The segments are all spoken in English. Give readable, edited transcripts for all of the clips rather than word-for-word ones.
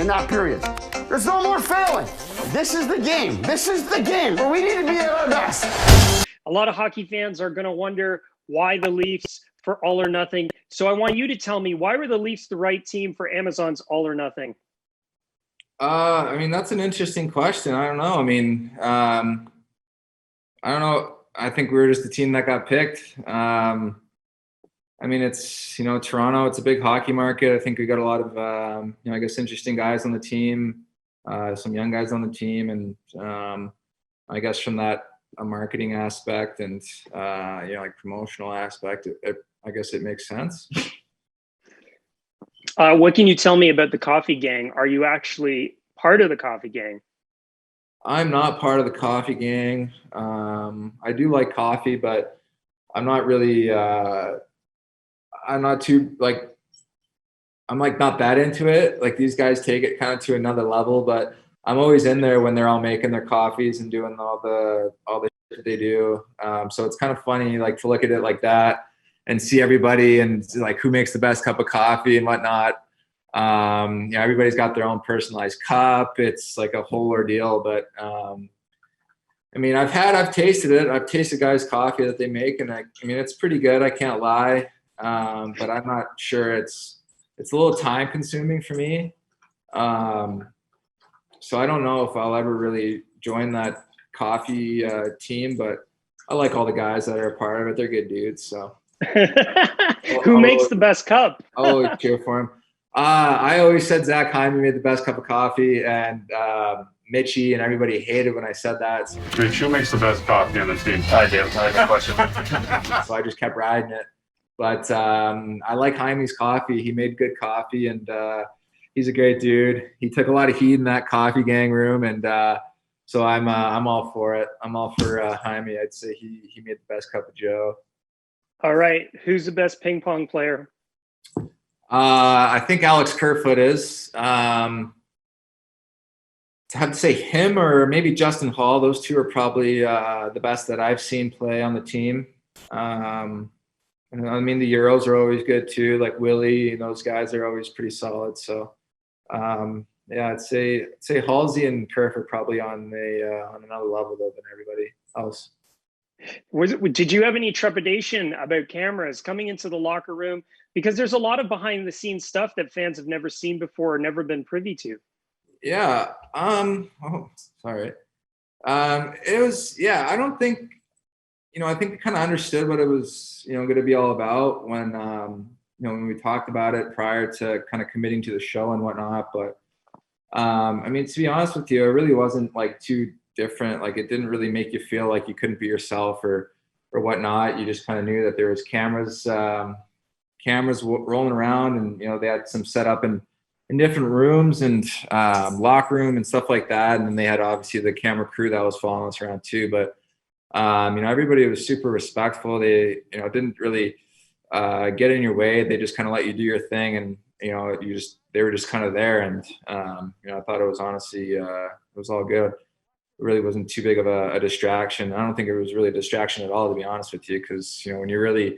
in that period. There's no more failing. This is the game. This is the game where we need to be at our best. A lot of hockey fans are going to wonder why the Leafs for All or Nothing. So I want you to tell me, why were the Leafs the right team for Amazon's All or Nothing? I mean, that's an interesting question. I don't know. I mean, I don't know. I think we were just the team that got picked. I mean, it's, Toronto, it's a big hockey market. I think we got a lot of, I guess, interesting guys on the team, some young guys on the team. And I guess from that a marketing aspect and, like promotional aspect, I guess it makes sense. What can you tell me about the Coffee Gang? Are you actually part of the Coffee Gang? I'm not part of the Coffee Gang. I do like coffee, but I'm not really, I'm not too, I'm not that into it. Like, these guys take it kind of to another level, but I'm always in there when they're all making their coffees and doing all the shit they do. So it's kind of funny, to look at it like that and see everybody and who makes the best cup of coffee and whatnot. Everybody's got their own personalized cup. It's like a whole ordeal, but I mean, I've tasted it. I've tasted guys' coffee that they make, and I mean, it's pretty good. I can't lie, but I'm not sure. It's a little time consuming for me. So I don't know if I'll ever really join that coffee team, but I like all the guys that are a part of it. They're good dudes. So who makes the best cup? I'll always cheer for him. I always said Zach Hyman made the best cup of coffee, and Mitchie and everybody hated when I said that. Mitch, who makes the best coffee on the team? I do. I have a question. So I just kept riding it. But I like Jaime's coffee. He made good coffee, and he's a great dude. He took a lot of heat in that Coffee Gang room, and so I'm all for it. I'm all for Jaime. I'd say he made the best cup of Joe. All right. Who's the best ping pong player? I think Alex Kerfoot is. I have to say him or maybe Justin Hall. Those two are probably the best that I've seen play on the team. And I mean, the Euros are always good too. Like Willie and those guys are always pretty solid. So I'd say Halsey and Kerfoot probably on another level though than everybody else. Did you have any trepidation about cameras coming into the locker room? Because there's a lot of behind the scenes stuff that fans have never seen before or never been privy to. Yeah. Oh, sorry. It was, I don't think, I think we kind of understood what it was, going to be all about when, when we talked about it prior to kind of committing to the show and whatnot. But, I mean, to be honest with you, it really wasn't too different. It didn't really make you feel like you couldn't be yourself or whatnot. You just kind of knew that there was cameras rolling around, and they had some set up in different rooms and locker room and stuff like that. And then they had obviously the camera crew that was following us around too. But everybody was super respectful. They didn't really get in your way. They just kind of let you do your thing, and they were just kind of there. And I thought it was honestly it was all good. It really wasn't too big of a distraction. I don't think it was really a distraction at all, to be honest with you, because when you're really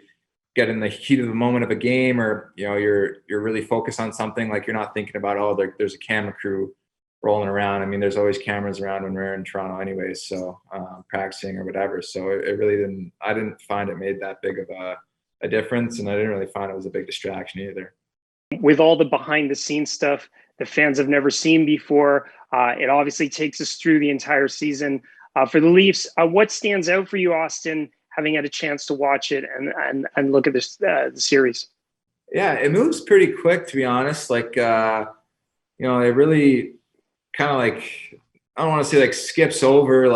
get in the heat of the moment of a game, or you're really focused on something, you're not thinking about there's a camera crew rolling around. I mean, there's always cameras around when we're in Toronto anyways, so practicing or whatever. So it really I didn't find it made that big of a difference, and I didn't really find it was a big distraction either. With all the behind the scenes stuff the fans have never seen before, it obviously takes us through the entire season. For the Leafs, what stands out for you, Austin, having had a chance to watch it and look at this the series? Yeah, it moves pretty quick, to be honest. It really kind of I don't want to say skips over,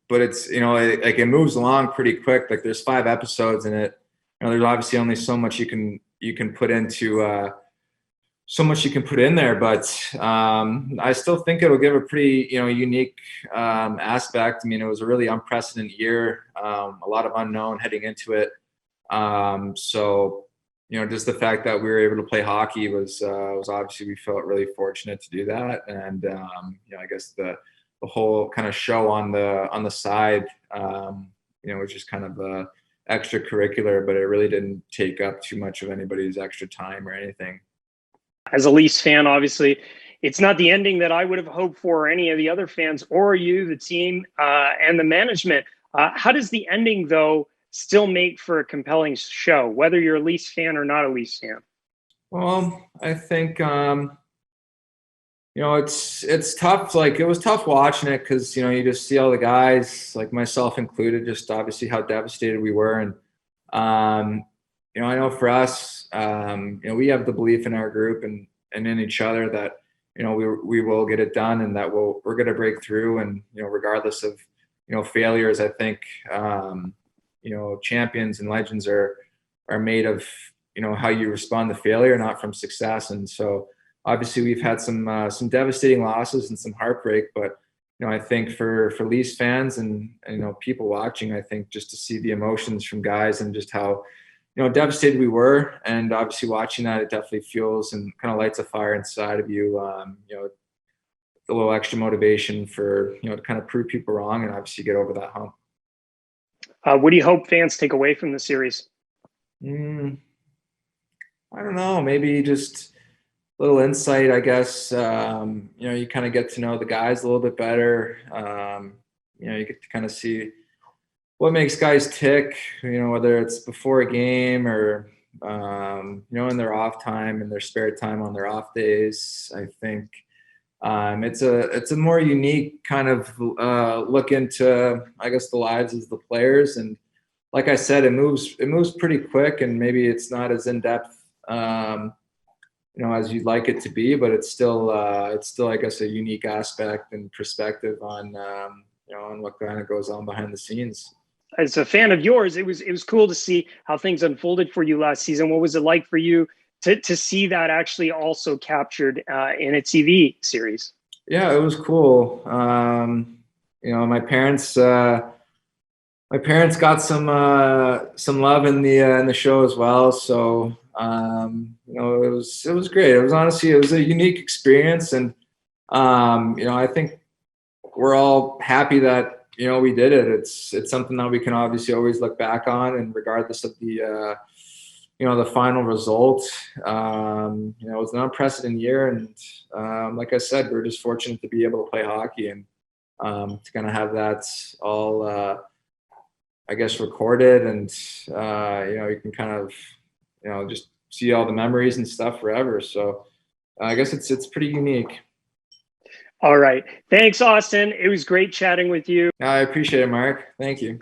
but it's, it moves along pretty quick. There's 5 episodes in it. There's obviously only so much you can put into so much you can put in there, but I still think it'll give a pretty unique aspect. I mean, it was a really unprecedented year, a lot of unknown heading into it. So just the fact that we were able to play hockey was obviously, we felt really fortunate to do that. And I guess the whole kind of show on the side was just kind of extracurricular, but it really didn't take up too much of anybody's extra time or anything. As a Leafs fan, obviously, it's not the ending that I would have hoped for, or any of the other fans, or you, the team, and the management. How does the ending, though, still make for a compelling show, whether you're a Leafs fan or not a Leafs fan? Well, I think it's tough. Like, it was tough watching it because you just see all the guys, like myself included, just obviously how devastated we were. And I know for us, we have the belief in our group and in each other that we will get it done, and that we're going to break through. And regardless of failures, I think champions and legends are made of how you respond to failure, not from success. And so obviously we've had some devastating losses and some heartbreak, but I think for Leafs fans and people watching, I think just to see the emotions from guys and just how devastated we were, and obviously watching that, it definitely fuels and kind of lights a fire inside of you. A little extra motivation for to kind of prove people wrong and obviously get over that hump. What do you hope fans take away from the series? I don't know. Maybe just a little insight, I guess. You kind of get to know the guys a little bit better. You get to kind of see what makes guys tick, whether it's before a game or, in their off time and their spare time on their off days. I think it's a more unique kind of look into, I guess, the lives of the players. And like I said, it moves pretty quick, and maybe it's not as in depth, as you'd like it to be, but it's still, I guess, a unique aspect and perspective on, on what kind of goes on behind the scenes. As a fan of yours, it was cool to see how things unfolded for you last season. What was it like for you to see that actually also captured in a TV series? Yeah, it was cool. My parents got some love in the show as well. So it was great. It was honestly, it was a unique experience, and I think we're all happy that we did it. It's something that we can obviously always look back on, and regardless of the the final result, it was an unprecedented year, and like I said, we're just fortunate to be able to play hockey and to kind of have that all, I guess, recorded, and you can kind of just see all the memories and stuff forever. So I guess it's pretty unique. All right. Thanks, Austin. It was great chatting with you. I appreciate it, Mark. Thank you.